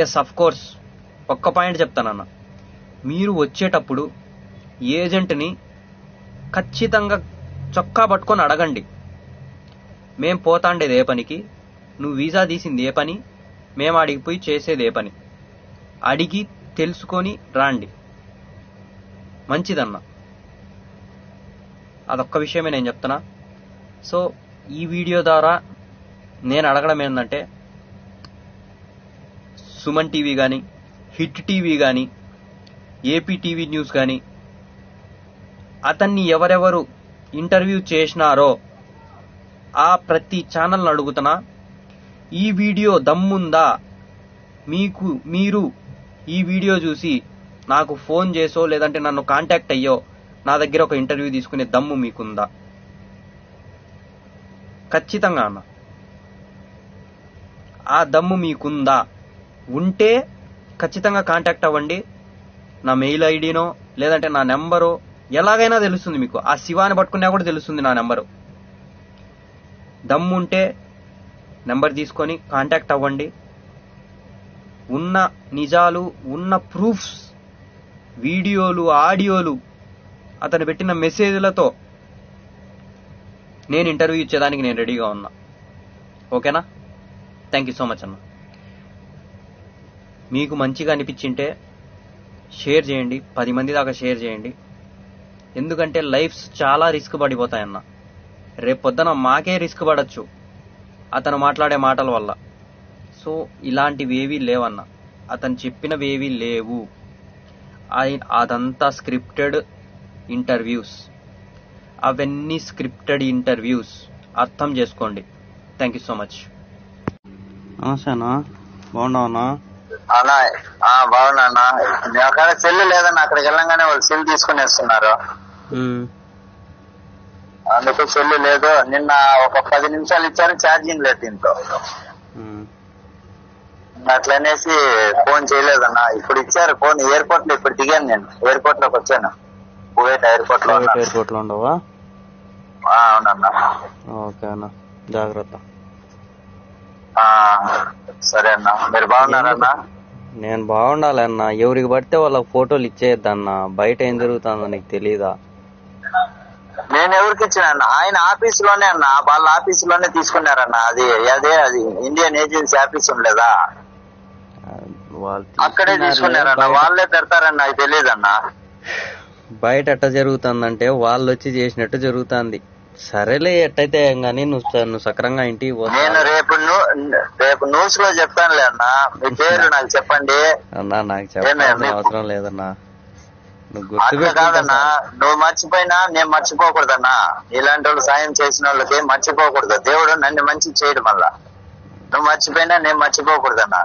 ఎస్, అఫ్ కోర్స్ ఒక్క పాయింట్ చెప్తానన్నా. మీరు వచ్చేటప్పుడు ఏజెంట్ని ఖచ్చితంగా చొక్కా పట్టుకొని అడగండి, మేం పోతాండేది ఏ పనికి, నువ్వు వీసా తీసింది ఏ పని, మేము అడిగిపోయి చేసేది ఏ పని, అడిగి తెలుసుకొని రాండి. మంచిదన్నా. అదొక్క విషయమే నేను చెప్తున్నా. సో ఈ వీడియో ద్వారా నేను అడగడం ఏంటంటే, సుమన్ టీవీ కానీ, హిట్ టీవీ కానీ, ఏపీ టీవీ న్యూస్ కానీ అతన్ని ఎవరెవరు ఇంటర్వ్యూ చేసినారో ఆ ప్రతి ఛానల్ని అడుగుతున్నా, ఈ వీడియో దమ్ముందా, మీరు ఈ వీడియో చూసి నాకు ఫోన్ చేసో లేదంటే నన్ను కాంటాక్ట్ అయ్యో నా దగ్గర ఒక ఇంటర్వ్యూ తీసుకునే దమ్ము మీకుందా? ఖచ్చితంగా అన్న, ఆ దమ్ము మీకుందా? ఉంటే ఖచ్చితంగా కాంటాక్ట్ అవ్వండి. నా మెయిల్ ఐడినో లేదంటే నా నెంబరో ఎలాగైనా తెలుస్తుంది మీకు. ఆ శివాని పట్టుకున్నా కూడా తెలుస్తుంది నా నెంబరు. దమ్ముంటే నెంబర్ తీసుకొని కాంటాక్ట్ అవ్వండి. ఉన్న నిజాలు, ఉన్న ప్రూఫ్స్, వీడియోలు, ఆడియోలు, అతను పెట్టిన మెసేజ్లతో నేను ఇంటర్వ్యూ ఇచ్చేదానికి నేను రెడీగా ఉన్నా. ఓకేనా? థ్యాంక్ యూ సో మచ్ అన్న. మీకు మంచిగా అనిపించింటే షేర్ చేయండి, 10 మంది దాకా షేర్ చేయండి. ఎందుకంటే లైఫ్స్ చాలా రిస్క్ పడిపోతాయన్న. రేపు పొద్దున మాకే రిస్క్ పడచ్చు అతను మాట్లాడే మాటల వల్ల. సో ఇలాంటివి ఏవీ లేవన్న, అతను చెప్పినవేవీ లేవు. అదంతా స్క్రిప్టెడ్ ఇంటర్వ్యూస్, అవన్నీ స్క్రిప్టెడ్ ఇంటర్వ్యూస్. అర్థం చేసుకోండి. Thank you so much. నమస్తేనా, బాగున్నావన్నా? అన్నా బాగున్నా. అక్కడ సెల్ లేదన్నా, అక్కడికి వెళ్ళంగానే వాళ్ళు సెల్ తీసుకుని వేస్తున్నారు, అందుకు సెల్ లేదు. నిన్న ఒక 10 నిమిషాలు ఇచ్చారు, ఛార్జింగ్ లేదు దీంట్లో. అట్లనేసి ఫోన్ చేయలేదన్నా. ఇప్పుడు ఇచ్చారు ఫోన్ ఎయిర్పోర్ట్ లో. ఇప్పుడు దిగాను, నేను ఎయిర్పోర్ట్ లోకి వచ్చాను. కువైట్ ఎయిర్పోర్ట్ లో ఉండవా? అవునన్నా. ఓకే అన్న, జాగ్రత్త. సరే అన్న, మీరు బాగున్నారన్నా? నేను బాగుండాలి అన్న. ఎవరికి పడితే వాళ్ళకి ఫోటోలు ఇచ్చేయద్దన్న. బయట ఏం జరుగుతుందో నీకు తెలీదా? నేను ఎవరికి ఇచ్చిన ఆయన ఆఫీస్ లోనే అన్న, వాళ్ళ ఆఫీస్ లోనే తీసుకున్నారన్న. అది ఇండియన్ ఏజెన్సీ ఆఫీస్ ఉండలేదా, అక్కడే తీసుకున్నారన్న. వాళ్ళే పెడతారన్న, అది తెలియదన్నా. బయట ఎట్ట జరుగుతుందంటే వాళ్ళు వచ్చి చేసినట్టు జరుగుతుంది. సరేలే, ఎట్టయితే గానీ నువ్వు సక్రంగా ఇంటికి పో. నేను రేపు న్యూస్ లో చెప్తానులే అన్న. మీ పేరు నాకు చెప్పండి అన్నా. నాకు చెప్పాల్సిన అవసరం లేదన్నా. కాదన్నా, నువ్వు మర్చిపోయినా నేను మర్చిపోకూడదన్నా. ఇలాంటి వాళ్ళు సాయం చేసిన వాళ్ళకి మర్చిపోకూడదు. దేవుడు నన్ను మంచి చేయడు. మళ్ళా నువ్వు మర్చిపోయినా నేను మర్చిపోకూడదన్నా.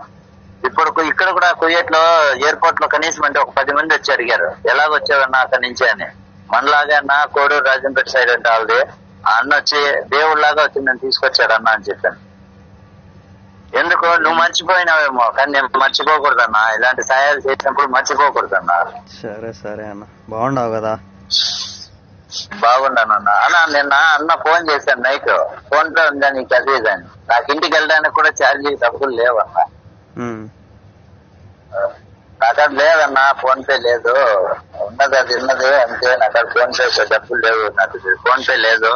ఇప్పుడు ఇక్కడ కూడా కువైట్ లో ఎయిర్పోర్ట్ లో కనీసం అంటే ఒక 10 మంది వచ్చి అడిగారు, ఎలాగొచ్చావన్నా అక్కడి నుంచి అని. మనలాగే అన్న కోడూరు రాజంపేట సైడ్ అంటే వాళ్ళది. అన్న వచ్చి దేవుడిలాగా వచ్చి నన్ను తీసుకొచ్చాడు అన్న అని చెప్పాను. ఎందుకు నువ్వు మర్చిపోయినావేమో, కానీ నేను మర్చిపోకూడదన్నా. ఇలాంటి సాయాలు చేసినప్పుడు మర్చిపోకూడదన్నా. సరే అన్న, బాగుండవు కదా? బాగుండానన్న. అన్న నిన్న అన్న ఫోన్ చేశాను నైట్. ఫోన్ పే ఉందా నీకు? అది ఇదని. నాకు ఇంటికి వెళ్ళడానికి కూడా ఛార్జీ డబ్బులు లేవన్నా. నాకు లేదన్నా, ఫోన్ పే లేదు. ఉన్నది అంతే. నాకు ఫోన్ పే డబ్బులు లేవు. నాకు ఫోన్ పే లేదు.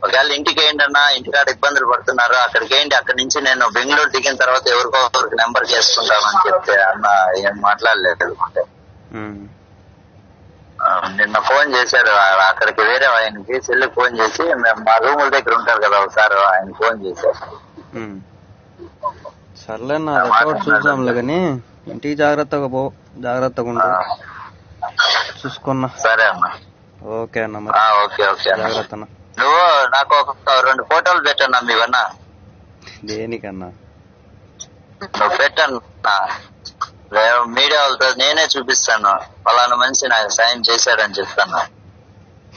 ఒకవేళ ఇంటికి వేయండి అన్న, ఇంటికాడ ఇబ్బందులు పడుతున్నారు, అక్కడికి వేయండి. అక్కడి నుంచి నేను బెంగళూరు దిగిన తర్వాత ఎవరికి నెంబర్ చేసుకుంటామని చెప్తే అన్న ఏం మాట్లాడలేదు. నిన్న ఫోన్ చేశారు అక్కడికి, వేరే ఆయనకి సెల్లుకి ఫోన్ చేసి, మేము మా రూముల దగ్గర ఉంటారు కదా ఒకసారి, ఆయన ఫోన్ చేశారు. సర్లే నా చూసాంలే కానీ ఇంటికి జాగ్రత్తగా పో, జాగ్రత్తగా ఉండు, చూసుకున్నా. సరే అన్న. ఓకే అన్న, మరి ఓకే ఓకే అన్న. జాగ్రత్త అన్న. నువ్వు నాకు ఒక 2 ఫోటోలు పెట్టన్నా మీవన్నా. దేనికన్నా? నువ్వు పెట్టన్నా, మీడియా వాళ్ళతో నేనే చూపిస్తాను, ఫలానా మనిషి నాకు సాయం చేశాడని చెప్తాను.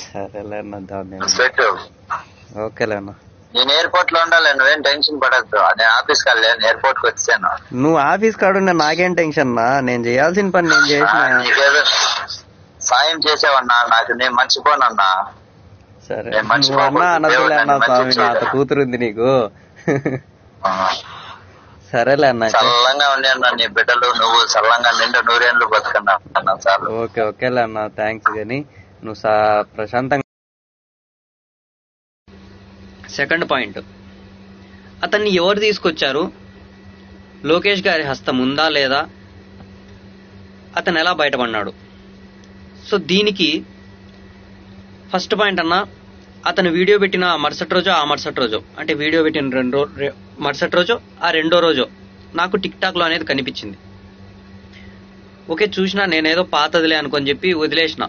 సరేలే అన్న, దాన్ని పెట్టు. ఓకేలే అన్న. నేను ఎయిర్పోర్ట్ లో ఉండాలి, నువ్వేం టెన్షన్ పడద్దు. నేను ఆఫీస్ కాదు, ఎయిర్పోర్ట్ కి వచ్చాను. నువ్వు ఆఫీస్ కాడున్నా నాకేం టెన్షన్ నా, నేను చేయాల్సిన పని నేను చేసిన. నీకేదో సాయం చేసావన్నా, నాకు నేను మర్చిపోనన్నా. సరే నువ్వు అన్నా అనదులే అన్న స్వామి, నా అంత కూతురుంది నీకు. సరేలే అన్న, చల్లంగా ఉండి అన్న, నీ బిడ్డలు నువ్వు చల్లంగా నిండు 100 ఏళ్ళు బతుకన్నా అన్న. చాలు. ఓకేలే అన్న, థ్యాంక్స్. కానీ నువ్వు ప్రశాంతంగా. సెకండ్ పాయింట్, అతన్ని ఎవరు తీసుకొచ్చారు, లోకేష్ గారి హస్తం ఉందా లేదా, అతను ఎలా బయటపడినాడు. సో దీనికి ఫస్ట్ పాయింట్ అన్న, అతను వీడియో పెట్టిన మరుసటి రోజు అంటే వీడియో పెట్టిన మరుసటి రోజు ఆ రెండో రోజు నాకు టిక్ టాక్ లో అనేది కనిపించింది. ఓకే, చూసినా నేనేదో పాతదిలే అనుకొని చెప్పి వదిలేసిన,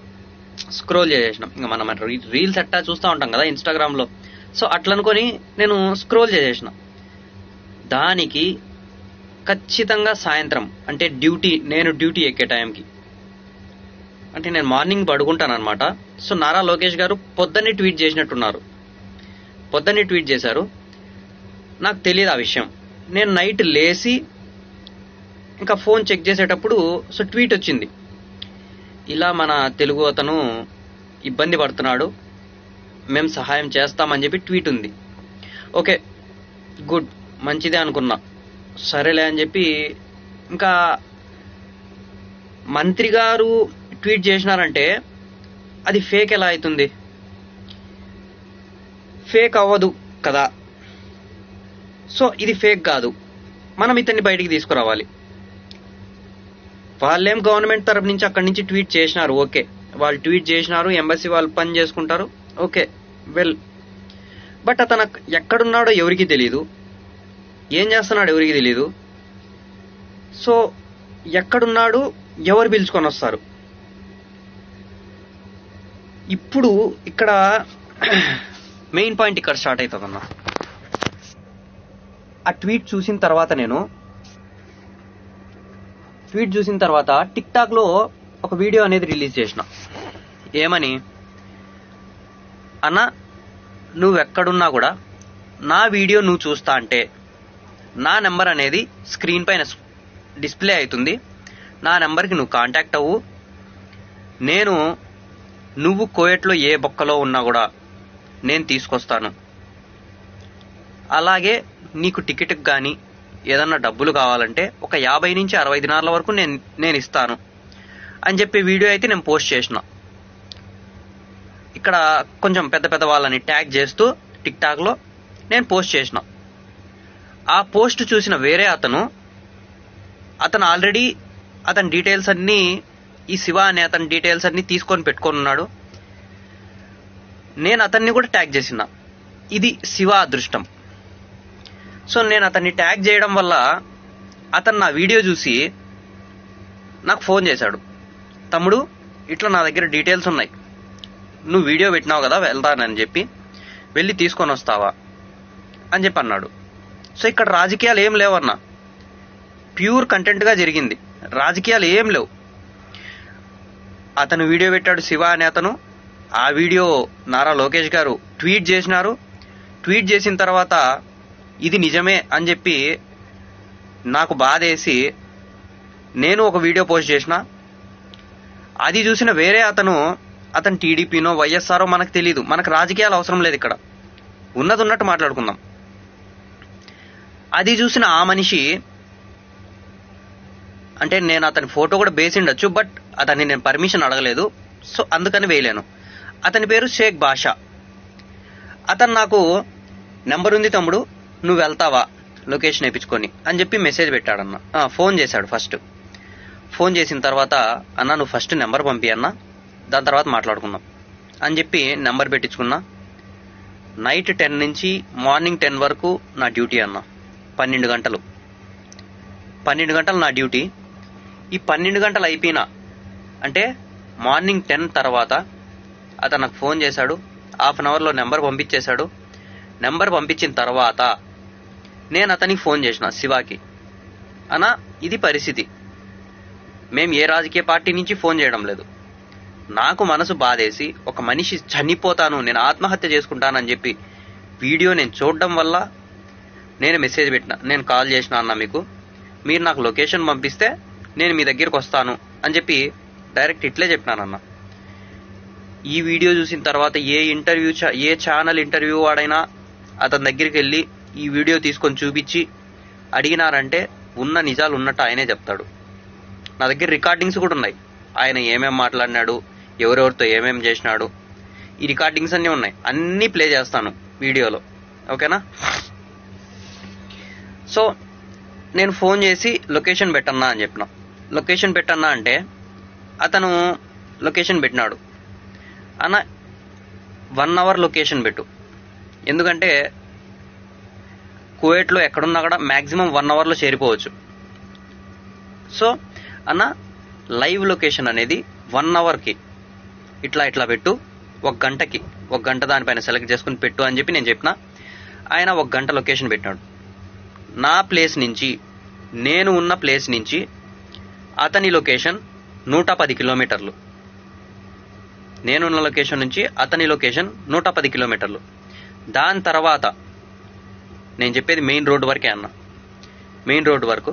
స్క్రోల్ చేసేసిన. ఇంకా మనం రీల్స్ అట్టా చూస్తూ ఉంటాం కదా ఇన్స్టాగ్రామ్ లో, సో అట్లా అనుకొని నేను స్క్రోల్ చేసేసిన. దానికి ఖచ్చితంగా సాయంత్రం అంటే నేను డ్యూటీ ఎక్కే టైంకి, అంటే నేను మార్నింగ్ పడుకుంటాను అనమాట. సో నారా లోకేష్ గారు పొద్దున్నే ట్వీట్ చేసినట్టున్నారు, పొద్దున్నే ట్వీట్ చేశారు. నాకు తెలియదు ఆ విషయం. నేను నైట్ లేచి ఇంకా ఫోన్ చెక్ చేసేటప్పుడు సో ట్వీట్ వచ్చింది, ఇలా మన తెలుగు అతను ఇబ్బంది పడుతున్నాడు, మేము సహాయం చేస్తామని చెప్పి ట్వీట్ ఉంది. ఓకే గుడ్, మంచిదే అనుకున్నా. సరేలే అని చెప్పి, ఇంకా మంత్రి గారు ట్వీట్ చేసినారంటే అది ఫేక్ ఎలా అవుతుంది? ఫేక్ అవ్వదు కదా. సో ఇది ఫేక్ కాదు, మనం ఇతన్ని బయటికి తీసుకురావాలి. వాళ్ళేం గవర్నమెంట్ తరఫు నుంచి అక్కడి నుంచి ట్వీట్ చేసినారు, ఓకే వాళ్ళు ట్వీట్ చేసినారు, ఎంబసీ వాళ్ళు పని చేసుకుంటారు, ఓకే వెల్. బట్ అతను ఎక్కడున్నాడో ఎవరికి తెలియదు, ఏం చేస్తున్నాడు ఎవరికి తెలియదు. సో ఎక్కడున్నాడు, ఎవరు పిలుచుకొని వస్తారు? ఇప్పుడు ఇక్కడ మెయిన్ పాయింట్ ఇక్కడ స్టార్ట్ అవుతుంది అన్న. ఆ ట్వీట్ చూసిన తర్వాత టిక్ టాక్ లో ఒక వీడియో అనేది రిలీజ్ చేసిన. ఏమని, అన్న నువ్వెక్కడున్నా కూడా నా వీడియో నువ్వు చూస్తా అంటే నా నెంబర్ అనేది స్క్రీన్ పైన డిస్ప్లే అవుతుంది, నా నెంబర్కి నువ్వు కాంటాక్ట్ అవ్వు. నువ్వు కోయట్లో ఏ బొక్కలో ఉన్నా కూడా నేను తీసుకొస్తాను. అలాగే నీకు టికెట్కి కానీ ఏదన్నా డబ్బులు కావాలంటే ఒక 50 నుంచి 60 దినాల వరకు నేను ఇస్తాను అని చెప్పి వీడియో అయితే నేను పోస్ట్ చేసిన. ఇక్కడ కొంచెం పెద్ద పెద్ద వాళ్ళని ట్యాగ్ చేస్తూ టిక్ టాక్ లో నేను పోస్ట్ చేసిన. ఆ పోస్ట్ చూసిన వేరే అతను ఆల్రెడీ అతని డీటెయిల్స్ అన్నీ, ఈ శివ అనే అతని డీటెయిల్స్ అన్ని తీసుకొని పెట్టుకొని ఉన్నాడు. నేను అతన్ని కూడా ట్యాగ్ చేసిన. ఇది శివ అదృష్టం. సో నేను అతన్ని ట్యాగ్ చేయడం వల్ల అతను నా వీడియో చూసి నాకు ఫోన్ చేశాడు, తమ్ముడు ఇట్లా నా దగ్గర డీటెయిల్స్ ఉన్నాయి, నువ్వు వీడియో పెట్టినావు కదా వెళ్తానని చెప్పి, వెళ్ళి తీసుకొని వస్తావా అని చెప్పి అన్నాడు. సో ఇక్కడ రాజకీయాలు ఏం లేవన్నా, ప్యూర్ కంటెంట్గా జరిగింది, రాజకీయాలు ఏం లేవు. అతను వీడియో పెట్టాడు శివ అనే అతను, ఆ వీడియో నారా లోకేష్ గారు ట్వీట్ చేసినారు. ట్వీట్ చేసిన తర్వాత ఇది నిజమే అని చెప్పి నాకు బాధేసి నేను ఒక వీడియో పోస్ట్ చేసిన. అది చూసిన వేరే అతను టీడీపీనో వైఎస్ఆరో మనకు తెలీదు, మనకు రాజకీయాలు అవసరం లేదు, ఇక్కడ ఉన్నది ఉన్నట్టు మాట్లాడుకుందాం. అది చూసిన ఆ మనిషి, అంటే నేను అతని ఫోటో కూడా వేసిండొచ్చు, బట్ అతన్ని నేను పర్మిషన్ అడగలేదు, సో అందుకని వేయలేను. అతని పేరు షేక్ బాషా. అతను నాకు నెంబర్ ఉంది తమ్ముడు, నువ్వు వెళ్తావా లొకేషన్ వేయించుకొని అని చెప్పి మెసేజ్ పెట్టాడన్న. ఫోన్ చేశాడు. ఫోన్ చేసిన తర్వాత, అన్న నువ్వు ఫస్ట్ నెంబర్ పంపి అన్న, దాని తర్వాత మాట్లాడుకుందాం అని చెప్పి నెంబర్ పెట్టించుకున్నా. నైట్ 10 నుంచి మార్నింగ్ 10 వరకు నా డ్యూటీ అన్న. 12 గంటలు నా డ్యూటీ. ఈ 12 గంటలు అయిపోయినా అంటే మార్నింగ్ 10 తర్వాత అతను నాకు ఫోన్ చేశాడు, హాఫ్ అన్ అవర్లో నెంబర్ పంపించేశాడు. నెంబర్ పంపించిన తర్వాత నేను అతనికి ఫోన్ చేసిన, శివాకి. అన్నా ఇది పరిస్థితి, మేము ఏ రాజకీయ పార్టీ నుంచి ఫోన్ చేయడం లేదు. నాకు మనసు బాధేసి ఒక మనిషి చనిపోతాను, నేను ఆత్మహత్య చేసుకుంటానని చెప్పి వీడియో నేను చూడడం వల్ల నేను మెసేజ్ పెట్టిన, నేను కాల్ చేసిన అన్న మీకు, మీరు నాకు లొకేషన్ పంపిస్తే నేను మీ దగ్గరికి వస్తాను అని చెప్పి డైరెక్ట్ ఇట్లే చెప్పినానన్న. ఈ వీడియో చూసిన తర్వాత ఏ ఛానల్ ఇంటర్వ్యూ వాడైనా అతని దగ్గరికి వెళ్ళి ఈ వీడియో తీసుకొని చూపించి అడిగినారంటే ఉన్న నిజాలు ఉన్నట్టు ఆయనే చెప్తాడు. నా దగ్గర రికార్డింగ్స్ కూడా ఉన్నాయి, ఆయన ఏమేం మాట్లాడినాడు, ఎవరెవరితో ఏమేం చేసినాడు, ఈ రికార్డింగ్స్ అన్నీ ఉన్నాయి. అన్నీ ప్లే చేస్తాను వీడియోలో, ఓకేనా? సో నేను ఫోన్ చేసి లొకేషన్ పెట్టన్నా అని చెప్పిన. లొకేషన్ పెట్టన్నా అంటే అతను లొకేషన్ పెట్టినాడు. అన్న 1 అవర్ లొకేషన్ పెట్టు, ఎందుకంటే కువైట్లో ఎక్కడున్నా కూడా మ్యాక్సిమం 1 అవర్లో చేరిపోవచ్చు. సో అన్న లైవ్ లొకేషన్ అనేది 1 అవర్కి ఇట్లా పెట్టు, 1 గంటకి 1 గంట దానిపైన సెలెక్ట్ చేసుకుని పెట్టు అని చెప్పి నేను చెప్పిన. ఆయన 1 గంట లొకేషన్ పెట్టినాడు. నా ప్లేస్ నుంచి, నేను ఉన్న ప్లేస్ నుంచి అతని లొకేషన్ 110 కిలోమీటర్లు. నేనున్న లొకేషన్ నుంచి అతని లొకేషన్ 110 కిలోమీటర్లు. దాని తర్వాత నేను చెప్పేది మెయిన్ రోడ్ వరకే అన్న, మెయిన్ రోడ్ వరకు.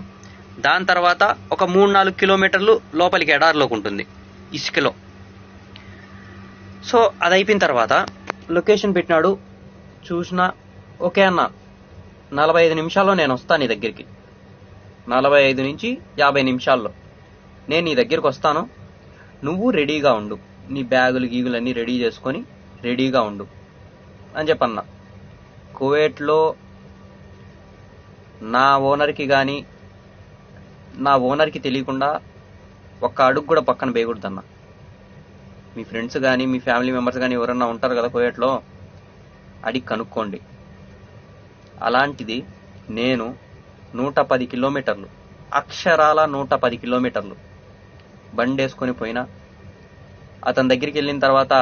దాని తర్వాత ఒక 3-4 కిలోమీటర్లు లోపలికి ఎడారిలోకి ఉంటుంది, ఇసుకలో. సో అది అయిపోయిన తర్వాత లొకేషన్ పెట్టినాడు, చూసిన. ఓకే అన్న, 45 నిమిషాల్లో నేను వస్తాను నీ దగ్గరికి, 45 నుంచి 50 నిమిషాల్లో నేను నీ దగ్గరికి వస్తాను, నువ్వు రెడీగా ఉండు, నీ బ్యాగులు గీగులన్నీ రెడీ చేసుకొని రెడీగా ఉండు అని చెప్పన్నా. కువైట్లో నా ఓనర్కి కానీ నా ఓనర్కి తెలియకుండా ఒక్క అడుగు కూడా పక్కన వేయకూడదన్న. మీ ఫ్రెండ్స్ కానీ మీ ఫ్యామిలీ మెంబర్స్ కానీ ఎవరన్నా ఉంటారు కదా కువైట్లో, అడిగి కనుక్కోండి. అలాంటిది నేను 110 కిలోమీటర్లు, అక్షరాల 110 కిలోమీటర్లు బండి వేసుకొని పోయినా. అతని దగ్గరికి వెళ్ళిన తర్వాత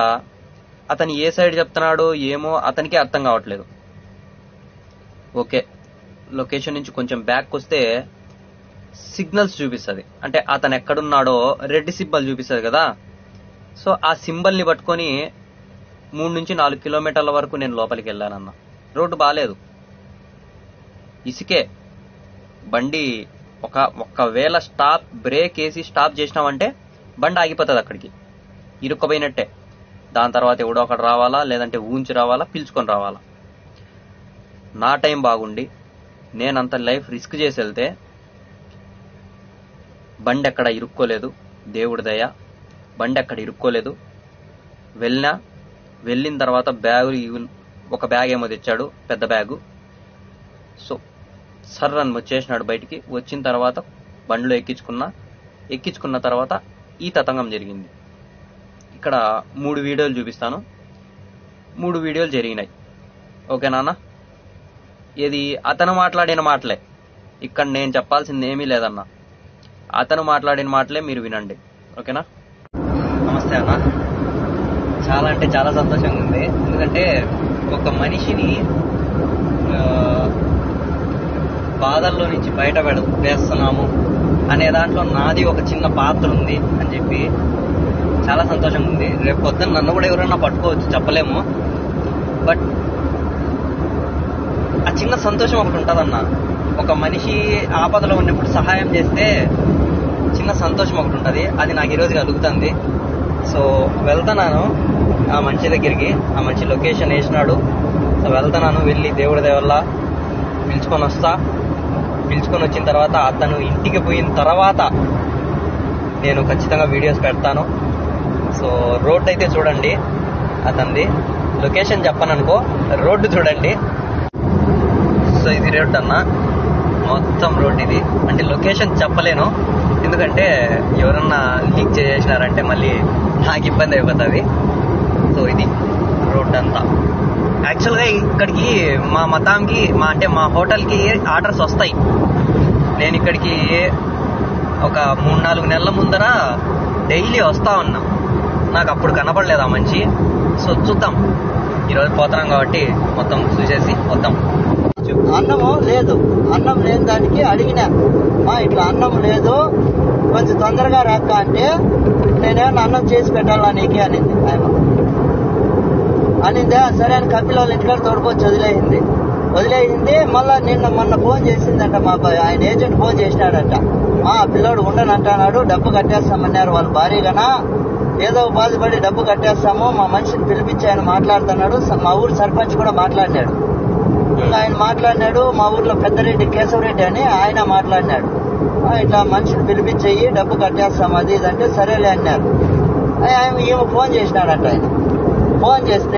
అతను ఏ సైడ్ చెప్తున్నాడో ఏమో అతనికే అర్థం కావట్లేదు. ఓకే, లొకేషన్ నుంచి కొంచెం బ్యాక్ వస్తే సిగ్నల్స్ చూపిస్తుంది, అంటే అతను ఎక్కడున్నాడో రెడ్ సింబల్ చూపిస్తుంది కదా. సో ఆ సింబల్ని పట్టుకొని 3 నుంచి 4 కిలోమీటర్ల వరకు నేను లోపలికి వెళ్ళానన్న. రోడ్డు బాగాలేదు, ఇసుకే. బండి ఒకవేళ బ్రేక్ వేసి స్టాప్ చేసినామంటే బండి ఆగిపోతుంది, అక్కడికి ఇరుక్కుపోయినట్టే. దాని తర్వాత ఎవడో ఒకటి రావాలా, లేదంటే ఊంచి రావాలా, పిలుచుకొని రావాలా. నా టైం బాగుండి నేనంత లైఫ్ రిస్క్ చేసి వెళ్తే బండి ఎక్కడ ఇరుక్కోలేదు, దేవుడి దయ, బండి ఎక్కడ ఇరుక్కోలేదు. వెళ్ళిన తర్వాత ఒక బ్యాగ్ ఏమో తెచ్చాడు, పెద్ద బ్యాగు. సో సర్రని వచ్చేసినాడు బయటికి. వచ్చిన తర్వాత బండిలో ఎక్కించుకున్న తర్వాత ఈ తతంగం జరిగింది. ఇక్కడ 3 వీడియోలు చూపిస్తాను, 3 వీడియోలు జరిగినాయి. ఓకే నాన్న, ఇది అతను మాట్లాడిన మాటలే, ఇక్కడ నేను చెప్పాల్సింది ఏమీ లేదన్న. అతను మాట్లాడిన మాటలే మీరు వినండి, ఓకేనా? నమస్తే అన్న. చాలా అంటే చాలా సంతోషంగా ఉంది, ఎందుకంటే ఒక మనిషిని బాధల్లో నుంచి బయట వేస్తున్నాము అనే దాంట్లో నాది ఒక చిన్న పాత్ర ఉంది అని చెప్పి చాలా సంతోషంగా ఉంది. రేపు పొద్దున్న నన్ను కూడా ఎవరైనా పట్టుకోవచ్చు, చెప్పలేము. బట్ ఆ చిన్న సంతోషం ఒకటి ఉంటుందన్న. ఒక మనిషి ఆపదలో ఉన్నప్పుడు సహాయం చేస్తే చిన్న సంతోషం ఒకటి ఉంటుంది, అది నాకు ఈరోజు కలుగుతుంది. సో వెళ్తున్నాను ఆ మనిషి దగ్గరికి. ఆ మనిషి లొకేషన్ వేసినాడు. సో వెళ్తున్నాను, వెళ్ళి దేవుడి దేవల్ల పిలుచుకొని వస్తా. పిలుచుకొని వచ్చిన తర్వాత అతను ఇంటికి పోయిన తర్వాత నేను ఖచ్చితంగా వీడియోస్ పెడతాను. సో రోడ్ అయితే చూడండి అతనిది, లొకేషన్ చెప్పననుకో, రోడ్డు చూడండి. సో ఇది రోడ్ అన్న, మొత్తం రోడ్ ఇది. అంటే లొకేషన్ చెప్పలేను, ఎందుకంటే ఎవరన్నా లీక్ చేసినారంటే మళ్ళీ నాకు ఇబ్బంది అయిపోతుంది. సో ఇది రోడ్ అంతా. యాక్చువల్గా ఇక్కడికి మా మతాంకి మా హోటల్కి ఆర్డర్స్ వస్తాయి. నేను ఇక్కడికి ఒక 3-4 నెలల ముందర డైలీ వస్తా ఉన్నా. నాకు అప్పుడు కనపడలేదు ఆ మనిషి. సో చూద్దాం, ఈరోజు పోతున్నాం కాబట్టి మొత్తం చూసేసి వద్దాం. అన్నము లేదు, అన్నం లేని దానికి అడిగినా, ఇట్లా అన్నం లేదు కొంచెం తొందరగా రాక అంటే నేనేమన్నా అన్నం చేసి పెట్టాలా నీకే అనింది ఆయన. అనిందే సరే అని కపిల వాళ్ళ ఇంటికాడ తోడుకొచ్చి వదిలేసింది. మళ్ళా మొన్న ఫోన్ చేసిందంట మా అబ్బాయి, ఆయన ఏజెంట్ ఫోన్ చేసినాడంట. పిల్లోడు ఉండనంటున్నాడు, డబ్బు కట్టేస్తామన్నారు వాళ్ళ భారీగానా, ఏదో బాధపడి డబ్బు కట్టేస్తాము, మా మనిషిని పిలిపించి ఆయన మాట్లాడుతున్నాడు. మా ఊరు సర్పంచ్ కూడా మాట్లాడినాడు. ఆయన మాట్లాడినాడు, మా ఊర్లో పెద్దరెడ్డి కేశవరెడ్డి అని ఆయన మాట్లాడినాడు. ఇట్లా మనిషిని పిలిపించేయి డబ్బు కట్టేస్తాం అది ఇదంటే సరేలే అన్నారు. ఈమె ఫోన్ చేసినాడంట. ఆయన ఫోన్ చేస్తే